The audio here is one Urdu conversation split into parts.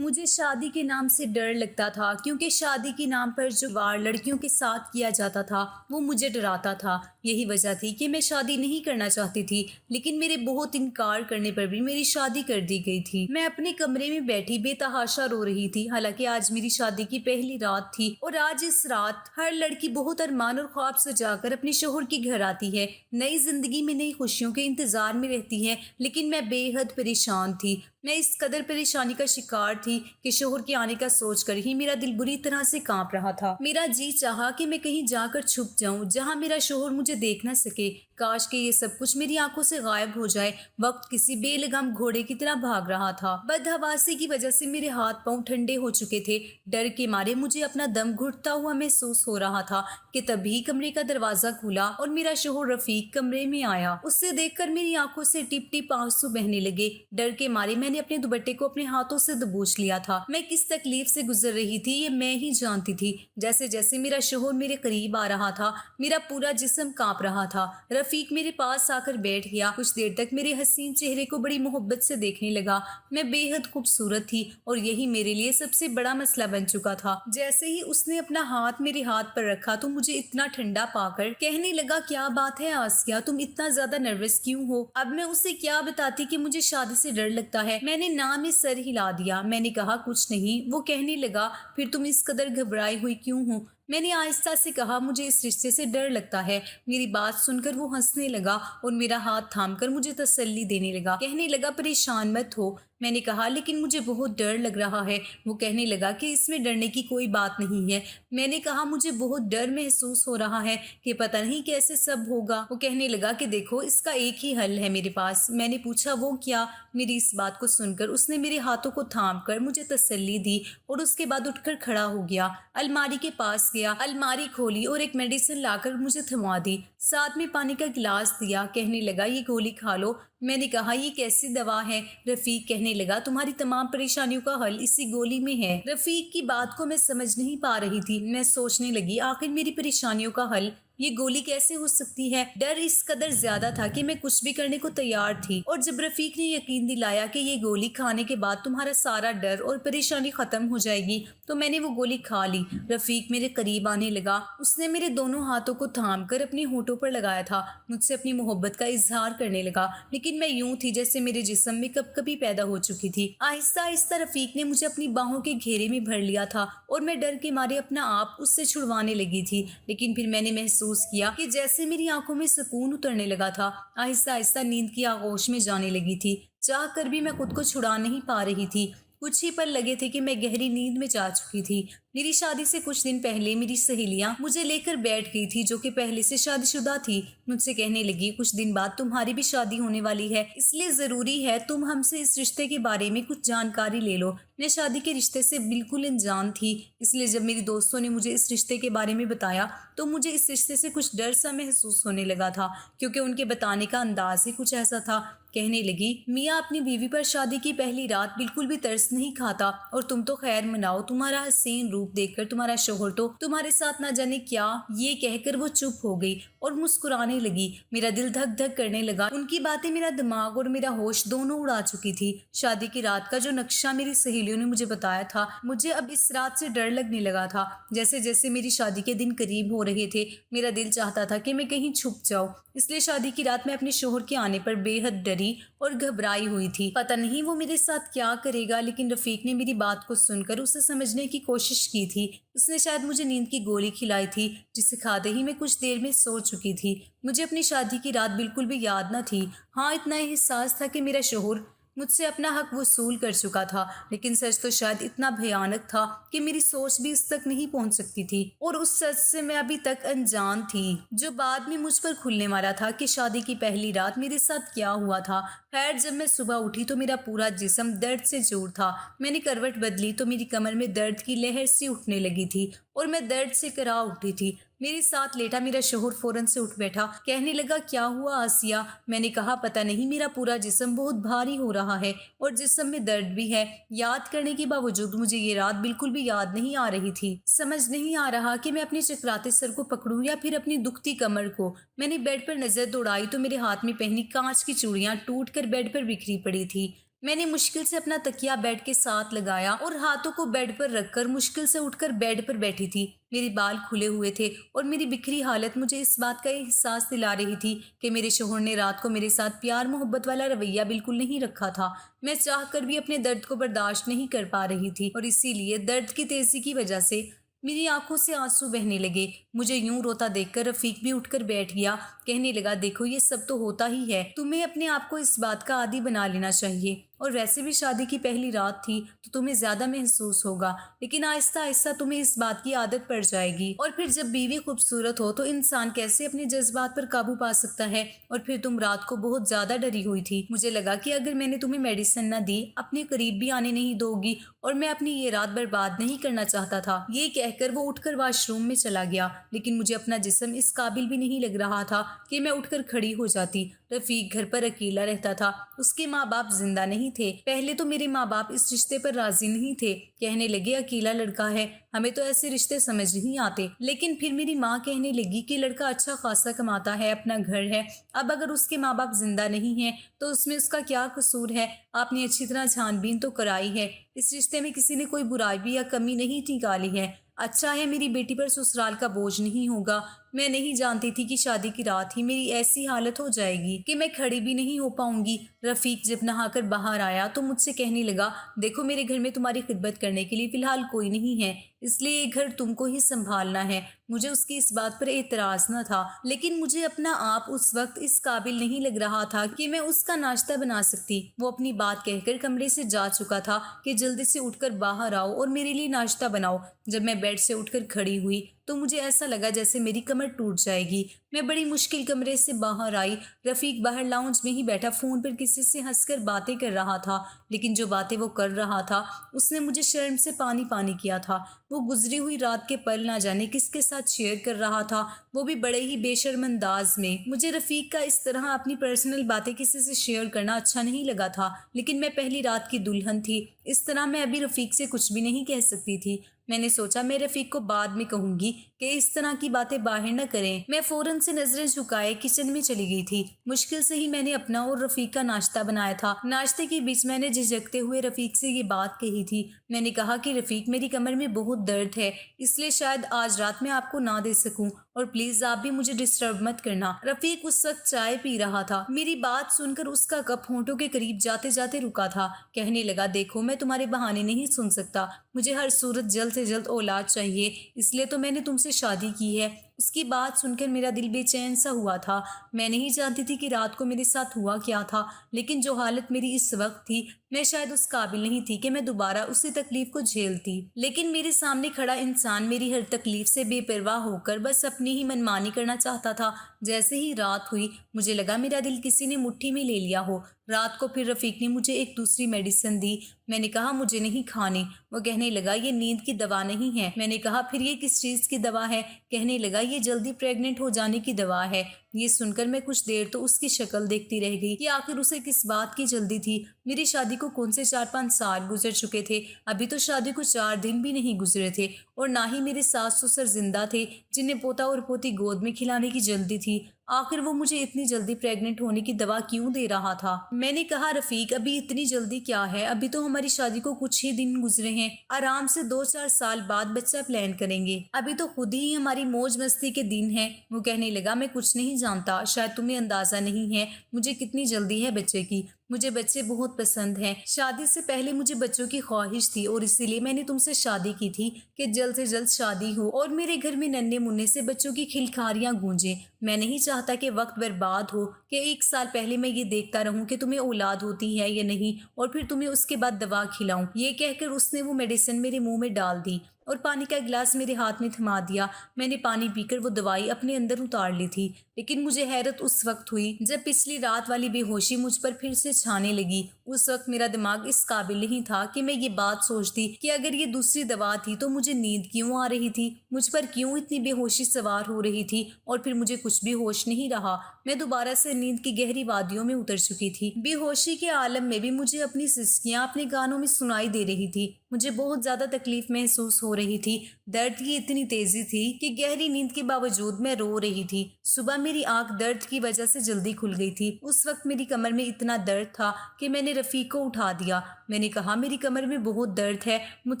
مجھے شادی کے نام سے ڈر لگتا تھا کیونکہ شادی کے نام پر جو وار لڑکیوں کے ساتھ کیا جاتا تھا وہ مجھے ڈراتا تھا۔ یہی وجہ تھی کہ میں شادی نہیں کرنا چاہتی تھی، لیکن میرے بہت انکار کرنے پر بھی میری شادی کر دی گئی تھی۔ میں اپنے کمرے میں بیٹھی بے تحاشا رو رہی تھی، حالانکہ آج میری شادی کی پہلی رات تھی اور آج اس رات ہر لڑکی بہت ارمان اور خواب سجا کر اپنے شوہر کے گھر آتی ہے، نئی زندگی میں نئی خوشیوں کے انتظار میں رہتی ہے۔ لیکن میں بے حد پریشان تھی۔ میں اس قدر پریشانی کا شکار تھی کہ شوہر کے آنے کا سوچ کر ہی میرا دل بری طرح سے کانپ رہا تھا۔ میرا جی چاہا کہ میں کہیں جا کر چھپ جاؤں جہاں میرا شوہر مجھے دیکھ نہ سکے۔ کاش کہ یہ سب کچھ میری آنکھوں سے غائب ہو جائے۔ وقت کسی بے لگام گھوڑے کی طرح بھاگ رہا تھا۔ بدحواسی کی وجہ سے میرے ہاتھ پاؤں ٹھنڈے ہو چکے تھے۔ ڈر کے مارے مجھے اپنا دم گھٹتا ہوا محسوس ہو رہا تھا کہ تبھی کمرے کا دروازہ کھلا اور میرا شوہر رفیق کمرے میں آیا۔ اسے دیکھ کر میری آنکھوں سے ٹپ ٹپ آنسو بہنے لگے۔ ڈر کے مارے میں نے اپنے دوپٹے کو اپنے ہاتھوں سے دبوچ لیا تھا۔ میں کس تکلیف سے گزر رہی تھی یہ میں ہی جانتی تھی۔ جیسے جیسے میرا شوہر میرے قریب آ رہا تھا میرا پورا جسم کانپ رہا تھا۔ رفیق میرے پاس آ کر بیٹھ گیا۔ کچھ دیر تک میرے حسین چہرے کو بڑی محبت سے دیکھنے لگا۔ میں بے حد خوبصورت تھی اور یہی میرے لیے سب سے بڑا مسئلہ بن چکا تھا۔ جیسے ہی اس نے اپنا ہاتھ میرے ہاتھ پر رکھا تو مجھے اتنا ٹھنڈا پا کر کہنے لگا، کیا بات ہے آسیہ، تم اتنا زیادہ نروس کیوں ہو؟ اب میں اسے کیا بتاتی کہ مجھے شادی سے ڈر لگتا ہے۔ میں نے نام میں سر ہلا دیا۔ میں نے کہا کچھ نہیں۔ وہ کہنے لگا، پھر تم اس قدر گھبرائی ہوئی کیوں ہو؟ میں نے آہستہ سے کہا، مجھے اس رشتے سے ڈر لگتا ہے۔ میری بات سن کر وہ ہنسنے لگا اور میرا ہاتھ تھام کر مجھے تسلی دینے لگا۔ کہنے لگا، پریشان مت ہو۔ میں نے کہا، لیکن مجھے بہت ڈر لگ رہا ہے۔ وہ کہنے لگا کہ اس میں ڈرنے کی کوئی بات نہیں ہے۔ میں نے کہا، مجھے بہت ڈر محسوس ہو رہا ہے کہ پتہ نہیں کیسے سب ہوگا۔ وہ کہنے لگا کہ دیکھو، اس کا ایک ہی حل ہے میرے پاس۔ میں نے پوچھا، وہ کیا؟ میری اس بات کو سن کر اس نے میرے ہاتھوں کو تھام کر مجھے تسلی دی اور اس کے بعد اٹھ کر کھڑا ہو گیا۔ الماری کے پاس گیا، الماری کھولی اور ایک میڈیسن لا کر مجھے تھما دی۔ ساتھ میں پانی کا گلاس دیا۔ کہنے لگا، یہ گولی کھا لو۔ میں نے کہا، یہ کیسی دوا ہے؟ رفیق کہنے لگا، تمہاری تمام پریشانیوں کا حل اسی گولی میں ہے۔ رفیق کی بات کو میں سمجھ نہیں پا رہی تھی۔ میں سوچنے لگی، آخر میری پریشانیوں کا حل یہ گولی کیسے ہو سکتی ہے؟ ڈر اس قدر زیادہ تھا کہ میں کچھ بھی کرنے کو تیار تھی، اور جب رفیق نے یقین دلایا کہ یہ گولی کھانے کے بعد تمہارا سارا ڈر اور پریشانی ختم ہو جائے گی تو میں نے وہ گولی کھا لی۔ رفیق میرے قریب آنے لگا۔ اس نے میرے دونوں ہاتھوں کو تھام کر اپنے ہونٹوں پر لگایا تھا، مجھ سے اپنی محبت کا اظہار کرنے لگا، لیکن میں یوں تھی جیسے میرے جسم میں کب کبھی پیدا ہو چکی تھی۔ آہستہ آہستہ رفیق نے مجھے اپنی باہوں کے گھیرے میں بھر لیا تھا اور میں ڈر کے مارے اپنا آپ اس سے چھڑوانے لگی تھی، لیکن پھر میں نے محسوس کیا کہ جیسے میری آنکھوں میں سکون اترنے لگا تھا۔ آہستہ آہستہ نیند کی آغوش میں جانے لگی تھی۔ چاہ کر بھی میں خود کو چھڑا نہیں پا رہی تھی۔ کچھ ہی پل لگے تھے کہ میں گہری نیند میں جا چکی تھی۔ میری شادی سے کچھ دن پہلے میری سہیلیاں مجھے لے کر بیٹھ گئی تھی جو کہ پہلے سے شادی شدہ تھی۔ مجھ سے کہنے لگی، کچھ دن بعد تمہاری بھی شادی ہونے والی ہے، اس لیے ضروری ہے تم ہم سے اس رشتے کے بارے میں کچھ جانکاری لے لو۔ میں شادی کے رشتے سے بالکل انجان تھی، اس لیے جب میری دوستوں نے مجھے اس رشتے کے بارے میں بتایا تو مجھے اس رشتے سے کچھ ڈر سا محسوس ہونے لگا تھا، کیونکہ ان کے بتانے کا انداز ہی کچھ ایسا تھا۔ کہنے لگی، میاں اپنی بیوی پر شادی کی پہلی رات بالکل بھی ترس نہیں کھاتا، اور تم تو خیر مناؤ، تمہارا حسین روپ دیکھ کر تمہارا شوہر تو تمہارے ساتھ نہ جانے کیا۔ یہ کہہ کر وہ چپ ہو گئی اور مسکرانے لگی۔ میرا دل دھک دھک کرنے لگا۔ ان کی باتیں میرا دماغ اور میرا ہوش دونوں اڑا چکی تھی۔ شادی کی رات کا جو نقشہ میری سہیلیوں نے مجھے بتایا تھا، مجھے اب اس رات سے ڈر لگنے لگا تھا۔ جیسے جیسے میری شادی کے دن قریب ہو رہے تھے میرا دل چاہتا تھا کہ میں کہیں چھپ جاؤں، اس لیے شادی کی رات میں اپنے شوہر کے آنے پر بے حد ڈری اور گھبرائی ہوئی تھی۔ پتہ نہیں وہ میرے ساتھ کیا کرے گا، لیکن رفیق نے میری بات کو سن کر اسے سمجھنے کی کوشش کی تھی۔ اس نے شاید مجھے نیند کی گولی کھلائی تھی، جسے کھاتے ہی میں کچھ دیر میں سو چکی تھی۔ مجھے اپنی شادی کی رات بالکل بھی یاد نہ تھی۔ ہاں، اتنا احساس تھا کہ میرا شوہر مجھ سے اپنا حق وصول کر چکا تھا، لیکن سچ تو شاید اتنا بھیانک تھا کہ میری سوچ بھی اس تک نہیں پہنچ سکتی تھی، اور اس سچ سے میں ابھی تک انجان تھی جو بعد میں مجھ پر کھلنے والا تھا کہ شادی کی پہلی رات میرے ساتھ کیا ہوا تھا۔ خیر، جب میں صبح اٹھی تو میرا پورا جسم درد سے چور تھا۔ میں نے کروٹ بدلی تو میری کمر میں درد کی لہر سی اٹھنے لگی تھی اور میں درد سے کرا اٹھی تھی۔ میرے ساتھ لیٹا میرا شوہر فوراً سے اٹھ بیٹھا۔ کہنے لگا، کیا ہوا آسیہ؟ میں نے کہا، پتہ نہیں، میرا پورا جسم بہت بھاری ہو رہا ہے اور جسم میں درد بھی ہے۔ یاد کرنے کے باوجود مجھے یہ رات بالکل بھی یاد نہیں آ رہی تھی۔ سمجھ نہیں آ رہا کہ میں اپنے چکراتے سر کو پکڑوں یا پھر اپنی دکھتی کمر کو۔ میں نے بیڈ پر نظر دوڑائی تو میرے ہاتھ میں پہنی کانچ کی چوڑیاں ٹوٹ کر بیڈ پر بکھری پڑی تھی۔ میں نے مشکل سے اپنا تکیا بیڈ کے ساتھ لگایا اور ہاتھوں کو بیڈ پر رکھ کر مشکل سے اٹھ کر بیڈ پر بیٹھی تھی۔ میری بال کھلے ہوئے تھے اور میری بکھری حالت مجھے اس بات کا احساس دلا رہی تھی کہ میرے شوہر نے رات کو میرے ساتھ پیار محبت والا رویہ بالکل نہیں رکھا تھا۔ میں چاہ کر بھی اپنے درد کو برداشت نہیں کر پا رہی تھی اور اسی لیے درد کی تیزی کی وجہ سے میری آنکھوں سے آنسو بہنے لگے۔ مجھے یوں روتا دیکھ کر رفیق بھی اٹھ کر بیٹھ گیا۔ کہنے لگا، دیکھو یہ سب تو ہوتا ہی ہے، تمہیں اپنے آپ کو اس بات کا عادی بنا لینا چاہیے، اور ویسے بھی شادی کی پہلی رات تھی تو تمہیں زیادہ محسوس ہوگا، لیکن آہستہ آہستہ تمہیں اس بات کی عادت پڑ جائے گی۔ اور پھر جب بیوی خوبصورت ہو تو انسان کیسے اپنے جذبات پر قابو پا سکتا ہے؟ اور پھر تم رات کو بہت زیادہ ڈری ہوئی تھی۔ مجھے لگا کہ اگر میں نے تمہیں میڈیسن نہ دی اپنے قریب بھی آنے نہیں دو گی، اور میں اپنی یہ رات برباد نہیں کرنا چاہتا تھا۔ یہ کہہ کر وہ اٹھ کر واش روم میں چلا گیا، لیکن مجھے اپنا جسم اس قابل بھی نہیں لگ رہا تھا کہ میں اٹھ کر کھڑی ہو جاتی۔ رفیق گھر پر اکیلا رہتا تھا، اس کے ماں باپ زندہ نہیں تھے۔ پہلے تو میرے ماں باپ اس رشتے پر راضی نہیں تھے، کہنے لگے اکیلا لڑکا ہے، ہمیں تو ایسے رشتے سمجھ نہیں آتے۔ لیکن پھر میری ماں کہنے لگی کہ لڑکا اچھا خاصا کماتا ہے، اپنا گھر ہے، اب اگر اس کے ماں باپ زندہ نہیں ہیں تو اس میں اس کا کیا قصور ہے؟ آپ نے اچھی طرح چھان بین تو کرائی ہے، اس رشتے میں کسی نے کوئی برائی بھی یا کمی نہیں نکالی ہے، اچھا ہے میری بیٹی پر سسرال کا بوجھ نہیں ہوگا۔ میں نہیں جانتی تھی کہ شادی کی رات ہی میری ایسی حالت ہو جائے گی کہ میں کھڑی بھی نہیں ہو پاؤں گی۔ رفیق جب نہا کر باہر آیا تو مجھ سے کہنے لگا، دیکھو میرے گھر میں تمہاری خدمت کرنے کے لیے فی الحال کوئی نہیں ہے، اس لیے یہ گھر تم کو ہی سنبھالنا ہے۔ مجھے اس کی اس بات پر اعتراض نہ تھا، لیکن مجھے اپنا آپ اس وقت اس قابل نہیں لگ رہا تھا کہ میں اس کا ناشتہ بنا سکتی۔ وہ اپنی بات کہہ کر کمرے سے جا چکا تھا کہ جلدی سے اٹھ کر باہر آؤ اور میرے لیے ناشتہ بناؤ۔ جب میں بیڈ سے اٹھ کر کھڑی ہوئی تو مجھے ایسا لگا جیسے میری کمر ٹوٹ جائے گی۔ میں بڑی مشکل کمرے سے باہر آئی۔ رفیق باہر لاؤنج میں ہی بیٹھا فون پر کسی سے ہنس کر باتیں کر رہا تھا، لیکن جو باتیں وہ کر رہا تھا اس نے مجھے شرم سے پانی پانی کیا تھا۔ وہ گزری ہوئی رات کے پل نہ جانے کس کے ساتھ شیئر کر رہا تھا، وہ بھی بڑے ہی بے شرم انداز میں۔ مجھے رفیق کا اس طرح اپنی پرسنل باتیں کسی سے شیئر کرنا اچھا نہیں لگا تھا، لیکن میں پہلی رات کی دلہن تھی، اس طرح میں ابھی رفیق سے کچھ بھی نہیں کہہ سکتی تھی۔ میں نے سوچا میں رفیق کو بعد میں کہوں گی کہ اس طرح کی باتیں باہر نہ کریں۔ میں فوراً سے نظریں جھکائے کچن میں چلی گئی تھی۔ مشکل سے ہی میں نے اپنا اور رفیق کا ناشتہ بنایا تھا۔ ناشتے کے بیچ میں نے جھجکتے ہوئے رفیق سے یہ بات کہی تھی۔ میں نے کہا کہ رفیق میری کمر میں بہت درد ہے، اس لیے شاید آج رات میں آپ کو نہ دے سکوں، اور پلیز آپ بھی مجھے ڈسٹرب مت کرنا۔ رفیق اس وقت چائے پی رہا تھا۔ میری بات سن کر اس کا کپ ہونٹوں کے قریب جاتے جاتے رکا تھا۔ کہنے لگا، دیکھو میں تمہارے بہانے نہیں سن سکتا، مجھے ہر صورت جلد سے جلد اولاد چاہیے، اس لیے تو میں نے تم سے شادی کی ہے۔ اس کی بات سن کر میرا دل بے چین سا ہوا تھا۔ میں نہیں جانتی تھی کہ رات کو میرے ساتھ ہوا کیا تھا، لیکن جو حالت میری اس وقت تھی میں شاید اس قابل نہیں تھی کہ میں دوبارہ اسی تکلیف کو جھیلتی۔ لیکن میرے سامنے کھڑا انسان میری ہر تکلیف سے بے پرواہ ہو کر بس اپنی ہی منمانی کرنا چاہتا تھا۔ جیسے ہی رات ہوئی مجھے لگا میرا دل کسی نے مٹھی میں لے لیا ہو۔ رات کو پھر رفیق نے مجھے ایک دوسری میڈیسن دی۔ میں نے کہا مجھے نہیں کھانی۔ وہ کہنے لگا یہ نیند کی دوا نہیں ہے۔ میں نے کہا پھر یہ کس چیز کی دوا ہے؟ کہنے لگا یہ جلدی پریگننٹ ہو جانے کی دوا ہے۔ یہ سن کر میں کچھ دیر تو اس کی شکل دیکھتی رہ گئی کہ آخر اسے کس بات کی جلدی تھی۔ میری شادی کو کون سے 4-5 سال گزر چکے تھے، ابھی تو شادی کو 4 دن بھی نہیں گزرے تھے، اور نہ ہی میرے ساس سسر زندہ تھے جنہیں پوتا اور پوتی گود میں کھلانے کی جلدی تھی۔ آخر وہ مجھے اتنی جلدی پریگننٹ ہونے کی دوا کیوں دے رہا تھا؟ میں نے کہا رفیق ابھی اتنی جلدی کیا ہے، ابھی تو ہماری شادی کو کچھ ہی دن گزرے ہیں، آرام سے 2-4 سال بعد بچہ پلان کریں گے، ابھی تو خود ہی ہماری موج مستی کے دن ہیں۔ وہ کہنے لگا میں کچھ نہیں جانتا، شاید تمہیں اندازہ نہیں ہے مجھے کتنی جلدی ہے بچے کی، مجھے بچے بہت پسند ہیں، شادی سے پہلے مجھے بچوں کی خواہش تھی اور اسی لیے میں نے تم سے شادی کی تھی کہ جلد سے جلد شادی ہو اور میرے گھر میں ننھے منھے سے بچوں کی کھلکھاریاں گونجیں۔ میں نہیں چاہتا کہ وقت برباد ہو کہ 1 سال پہلے میں یہ دیکھتا رہوں کہ تمہیں اولاد ہوتی ہے یا نہیں اور پھر تمہیں اس کے بعد دوا کھلاؤں۔ یہ کہہ کر اس نے وہ میڈیسن میرے منہ میں ڈال دی اور پانی کا گلاس میرے ہاتھ میں تھما دیا۔ میں نے پانی پی کر وہ دوائی اپنے اندر اتار لی تھی، لیکن مجھے حیرت اس وقت ہوئی جب پچھلی رات والی بے ہوشی مجھ پر پھر سے چھانے لگی۔ اس وقت میرا دماغ اس قابل نہیں تھا کہ میں یہ بات سوچتی کہ اگر یہ دوسری دوا تھی تو مجھے نیند کیوں آ رہی تھی، مجھ پر کیوں اتنی بے ہوشی سوار ہو رہی تھی، اور پھر مجھے کچھ بھی ہوش نہیں رہا۔ میں دوبارہ سے نیند کی گہری وادیوں میں اتر چکی تھی۔ بے ہوشی کے عالم میں بھی مجھے اپنی سسکیاں اپنے کانوں میں سنائی دے رہی تھی۔ مجھے بہت زیادہ تکلیف محسوس ہو رہی تھی۔ درد کی اتنی تیزی تھی کہ گہری نیند کے باوجود میں رو رہی تھی۔ صبح میری آنکھ درد کی وجہ سے جلدی کھل گئی تھی۔ اس وقت میری کمر میں اتنا درد تھا کہ میں نے رفیق کو اٹھا دیا۔ میں نے کہا میری کمر میں بہت درد ہے، مجھ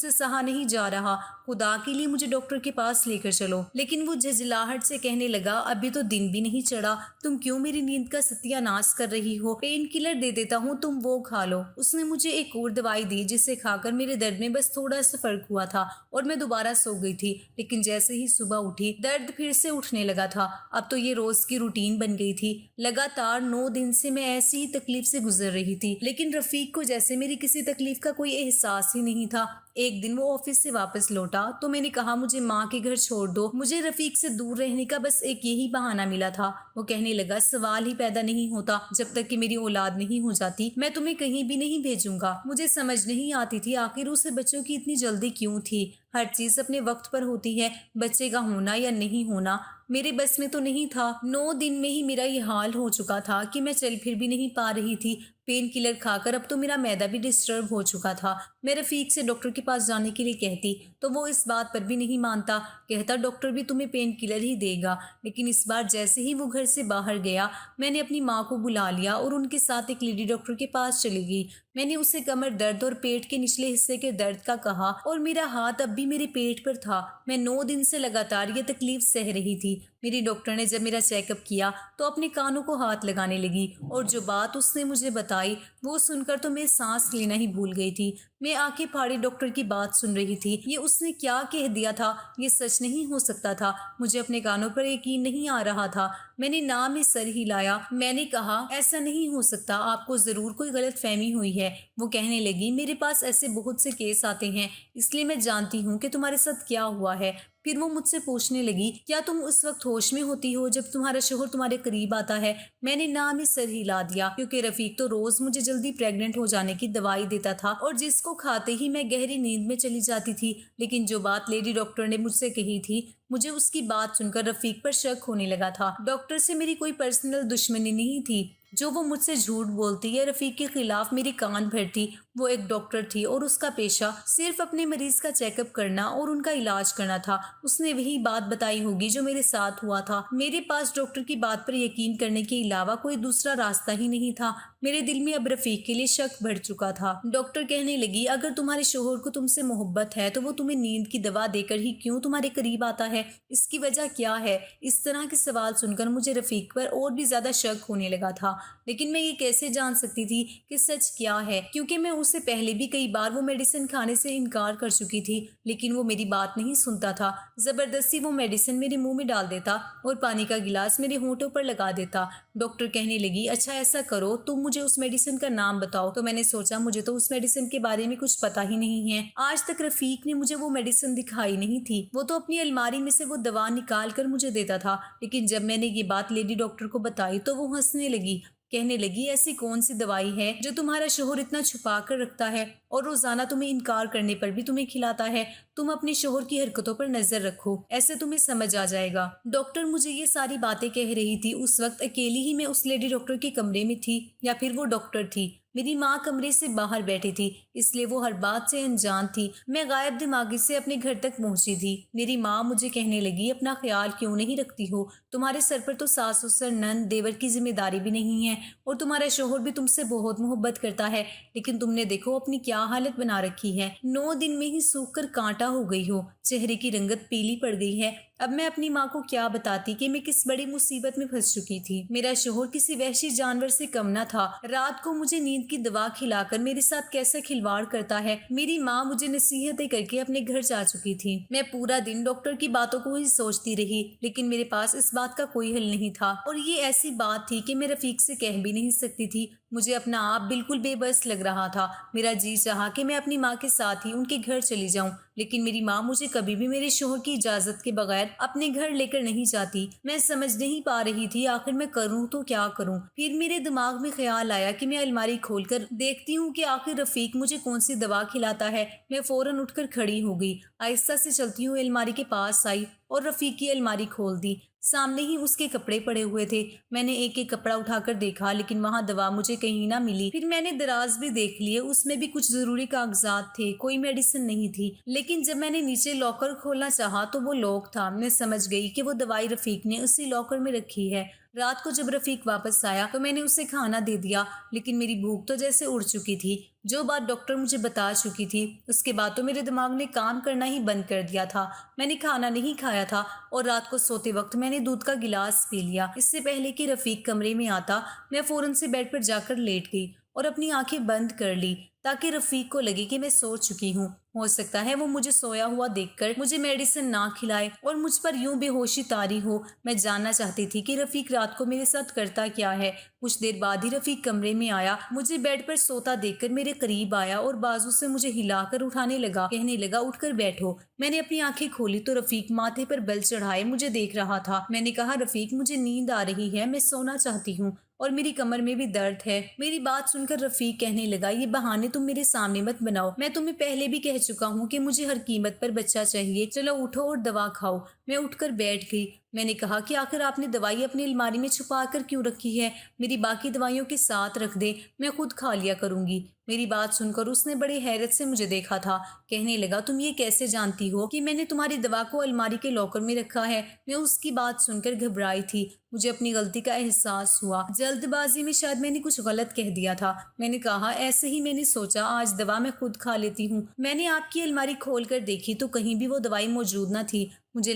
سے سہا نہیں جا رہا، خدا کے لیے مجھے ڈاکٹر کے پاس لے کر چلو۔ لیکن وہ جھجھلاہٹ سے کہنے لگا ابھی تو دن بھی نہیں چڑھا، تم کیوں میری نیند کا ستیہ ناش کر رہی ہو؟ پین کلر دے دیتا ہوں، تم وہ کھا لو۔ اس نے مجھے ایک اور دوائی دی جسے کھا کر میرے درد میں بس تھوڑا سا فرق ہوا تھا اور میں دوبارہ سو گئی تھی۔ لیکن جیسے ہی صبح اٹھی درد پھر سے اٹھنے لگا تھا۔ اب تو یہ روز کی روٹین بن گئی تھی۔ لگاتار 9 دن سے میں ایسی ہی تکلیف سے گزر رہی تھی، لیکن رفیق کو جیسے میری کسی تکلیف کا کوئی احساس ہی نہیں تھا۔ ایک دن وہ آفس سے واپس لوٹا تو میں نے کہا مجھے ماں کے گھر چھوڑ دو، مجھے رفیق سے دور رہنے کا بس ایک یہی بہانہ ملا تھا۔ وہ کہنے لگا سوال ہی پیدا نہیں ہوتا، جب تک کہ میری اولاد نہیں ہو جاتی میں تمہیں کہیں بھی نہیں بھیجوں گا۔ مجھے سمجھ نہیں آتی تھی آخر اسے بچوں کی اتنی جلدی کیوں تھی۔ ہر چیز اپنے وقت پر ہوتی ہے، بچے کا ہونا یا نہیں ہونا میرے بس میں تو نہیں تھا۔ 9 دن میں ہی میرا یہ حال ہو چکا تھا کہ میں چل پھر بھی نہیں پا رہی تھی۔ پین کلر کھا کر اب تو میرا معدہ بھی ڈسٹرب ہو چکا تھا۔ میں رفیق سے ڈاکٹر کے پاس جانے کے لیے کہتی تو وہ اس بات پر بھی نہیں مانتا، کہتا ڈاکٹر بھی تمہیں پین کلر ہی دے گا۔ لیکن اس بار جیسے ہی وہ گھر سے باہر گیا میں نے اپنی ماں کو بلا لیا اور ان کے ساتھ ایک لیڈی ڈاکٹر کے پاس چلی گئی۔ میں نے اسے کمر درد اور پیٹ کے نچلے حصے کے درد کا کہا اور میرا ہاتھ اب بھی میرے پیٹ پر تھا۔ میں 9 دن سے لگاتار یہ تکلیف سہ رہی تھی۔ میری ڈاکٹر نے جب میرا چیک اپ کیا تو اپنے کانوں کو ہاتھ لگانے لگی اور جو بات اس نے مجھے بتائی وہ سن کر تو میں سانس لینا ہی بھول گئی تھی۔ میں آنکھیں پھاڑے ڈاکٹر کی بات سن رہی تھی۔ یہ اس نے کیا کہہ دیا تھا؟ یہ سچ نہیں ہو سکتا تھا۔ مجھے اپنے کانوں پر یقین نہیں آ رہا تھا۔ میں نے نام میں سر ہلایا۔ میں نے کہا ایسا نہیں ہو سکتا، آپ کو ضرور کوئی غلط فہمی ہوئی ہے۔ وہ کہنے لگی میرے پاس ایسے بہت سے کیس آتے ہیں، اس لیے میں جانتی ہوں کہ تمہارے ساتھ کیا ہوا ہے۔ پھر وہ مجھ سے پوچھنے لگی کیا تم اس وقت ہوش میں ہوتی ہو جب تمہارا شوہر تمہارے قریب آتا ہے؟ میں نے نام میں سر ہلا دیا، کیونکہ رفیق تو روز مجھے جلدی پریگننٹ ہو جانے کی دوائی دیتا تھا اور جس کو کھاتے ہی میں گہری نیند میں چلی جاتی تھی۔ لیکن جو بات لیڈی ڈاکٹر نے مجھ سے کہی تھی مجھے اس کی بات سن کر رفیق پر شک ہونے لگا تھا۔ ڈاکٹر سے میری کوئی پرسنل دشمنی نہیں تھی جو وہ مجھ سے جھوٹ بولتی یا رفیق کے خلاف میری کان بھرتی۔ وہ ایک ڈاکٹر تھی اور اس کا پیشہ صرف اپنے مریض کا چیک اپ کرنا اور ان کا علاج کرنا تھا۔ اس نے وہی بات بتائی ہوگی جو میرے ساتھ ہوا تھا۔ میرے پاس ڈاکٹر کی بات پر یقین کرنے کے علاوہ کوئی دوسرا راستہ ہی نہیں تھا۔ میرے دل میں اب رفیق کے لیے شک بڑھ چکا تھا۔ ڈاکٹر کہنے لگی اگر تمہارے شوہر کو تم سے محبت ہے تو وہ تمہیں نیند کی دوا دے کر ہی کیوں تمہارے قریب آتا ہے؟ اس کی وجہ کیا ہے؟ اس طرح کے سوال سن کر مجھے رفیق پر اور بھی زیادہ شک ہونے لگا تھا۔ لیکن میں یہ کیسے جان سکتی تھی کہ سچ کیا ہے، کیونکہ میں اسے پہلے بھی کئی بار وہ میڈیسن کھانے سے انکار کر چکی تھی، لیکن وہ میری بات نہیں سنتا تھا۔ زبردستی وہ میڈیسن میرے منہ میں ڈال دیتا اور پانی کا گلاس میرے ہونٹوں پر لگا دیتا۔ ڈاکٹر کہنے لگی اچھا ایسا کرو تم مجھے اس میڈیسن کا نام بتاؤ۔ تو میں نے سوچا مجھے تو اس میڈیسن کے بارے میں کچھ پتا ہی نہیں ہے۔ آج تک رفیق نے مجھے وہ میڈیسن دکھائی نہیں تھی۔ وہ تو اپنی الماری میں سے وہ دوا نکال کر مجھے دیتا تھا، لیکن جب میں نے یہ بات لیڈی ڈاکٹر کو بتائی تو وہ ہنسنے لگی، کہنے لگی ایسی کون سی دوائی ہے جو تمہارا شوہر اتنا چھپا کر رکھتا ہے اور روزانہ تمہیں انکار کرنے پر بھی تمہیں کھلاتا ہے؟ تم اپنے شوہر کی حرکتوں پر نظر رکھو، ایسے تمہیں سمجھ آ جائے گا۔ ڈاکٹر مجھے یہ ساری باتیں کہہ رہی تھی۔ اس وقت اکیلی ہی میں اس لیڈی ڈاکٹر کے کمرے میں تھی، یا پھر وہ ڈاکٹر تھی۔ میری ماں کمرے سے باہر بیٹھی تھی، اس لیے وہ ہر بات سے انجان تھی۔ میں غائب دماغی سے اپنے گھر تک پہنچی تھی۔ میری ماں مجھے کہنے لگی اپنا خیال کیوں نہیں رکھتی ہو؟ تمہارے سر پر تو ساس سسر نند دیور کی ذمہ داری بھی نہیں ہے اور تمہارا شوہر بھی تم سے بہت محبت کرتا ہے، لیکن تم نے دیکھو اپنی کیا حالت بنا رکھی ہے۔ 9 دن میں ہی سوکھ کر کانٹا ہو گئی ہو، چہرے کی رنگت پیلی پڑ گئی ہے۔ اب میں اپنی ماں کو کیا بتاتی کہ میں کس بڑی مصیبت میں پھنس چکی تھی۔ میرا شوہر کسی وحشی جانور سے کم نہ تھا، رات کو مجھے نیند کی دوا کھلا کر میرے ساتھ کیسا کھلواڑ کرتا ہے۔ میری ماں مجھے نصیحتیں کر کے اپنے گھر جا چکی تھی۔ میں پورا دن ڈاکٹر کی باتوں کو ہی سوچتی رہی، لیکن میرے پاس اس بات کا کوئی حل نہیں تھا، اور یہ ایسی بات تھی کہ میں رفیق سے کہہ بھی نہیں سکتی تھی۔ مجھے اپنا آپ بالکل بے بس لگ رہا تھا۔ میرا جی چاہا کہ میں اپنی ماں کے ساتھ ہی ان کے گھر چلی جاؤں، لیکن میری ماں مجھے کبھی بھی میرے شوہر کی اجازت کے بغیر اپنے گھر لے کر نہیں جاتی۔ میں سمجھ نہیں پا رہی تھی آخر میں کروں تو کیا کروں۔ پھر میرے دماغ میں خیال آیا کہ میں الماری کھول کر دیکھتی ہوں کہ آخر رفیق مجھے کون سی دوا کھلاتا ہے۔ میں فوراً اٹھ کر کھڑی ہو گئی، آہستہ سے چلتی ہوں الماری کے پاس آئی اور رفیق کی الماری کھول دی۔ سامنے ہی اس کے کپڑے پڑے ہوئے تھے۔ میں نے ایک ایک کپڑا اٹھا کر دیکھا، لیکن وہاں دوا مجھے کہیں نہ ملی۔ پھر میں نے دراز بھی دیکھ لیے، اس میں بھی کچھ ضروری کاغذات تھے، کوئی میڈیسن نہیں تھی۔ لیکن جب میں نے نیچے لاکر کھولنا چاہا تو وہ لاک تھا۔ میں سمجھ گئی کہ وہ دوائی رفیق نے اسی لاکر میں رکھی ہے۔ رات کو جب رفیق واپس آیا تو میں نے اسے کھانا دے دیا، لیکن میری بھوک تو جیسے اڑ چکی تھی۔ جو بات ڈاکٹر مجھے بتا چکی تھی اس کے بعد تو میرے دماغ نے کام کرنا ہی بند کر دیا تھا۔ میں نے کھانا نہیں کھایا تھا اور رات کو سوتے وقت میں نے دودھ کا گلاس پی لیا۔ اس سے پہلے کہ رفیق کمرے میں آتا میں فوراً سے بیڈ پر جا کر لیٹ گئی اور اپنی آنکھیں بند کر لی تاکہ رفیق کو لگے کہ میں سو چکی ہوں۔ ہو سکتا ہے وہ مجھے سویا ہوا دیکھ کر مجھے میڈیسن نہ کھلائے اور مجھ پر یوں بے ہوشی طاری ہو۔ میں جاننا چاہتی تھی کہ رفیق رات کو میرے ساتھ کرتا کیا ہے۔ کچھ دیر بعد ہی رفیق کمرے میں آیا، مجھے بیڈ پر سوتا دیکھ کر میرے قریب آیا اور بازو سے مجھے ہلا کر اٹھانے لگا، کہنے لگا اٹھ کر بیٹھو۔ میں نے اپنی آنکھیں کھولی تو رفیق ماتھے پر بل چڑھائے مجھے دیکھ رہا تھا۔ میں نے کہا رفیق مجھے نیند آ رہی ہے، میں سونا چاہتی ہوں اور میری کمر میں بھی درد ہے۔ میری بات سن کر رفیق کہنے لگا یہ بہانے تم میرے سامنے مت بناؤ، میں تمہیں پہلے بھی کہہ چکا ہوں کہ مجھے ہر قیمت پر بچہ چاہیے، چلو اٹھو اور دوا کھاؤ۔ میں اٹھ کر بیٹھ گئی۔ میں نے کہا کہ آخر آپ نے دوائی اپنی الماری میں چھپا کر کیوں رکھی ہے؟ میری باقی دوائیوں کے ساتھ رکھ دیں، میں خود کھا لیا کروں گی۔ میری بات سن کر اس نے بڑی حیرت سے مجھے دیکھا تھا، کہنے لگا تم یہ کیسے جانتی ہو کہ میں نے تمہاری دوا کو الماری کے لاکر میں رکھا ہے؟ میں اس کی بات سن کر گھبرائی تھی، مجھے اپنی غلطی کا احساس ہوا۔ جلد بازی میں شاید میں نے کچھ غلط کہہ دیا تھا۔ میں نے کہا ایسے ہی میں نے سوچا آج دوا میں خود کھا لیتی ہوں۔ میں نے آپ کی الماری کھول کر دیکھی تو کہیں بھی وہ دوائی موجود نہ تھی۔ مجھے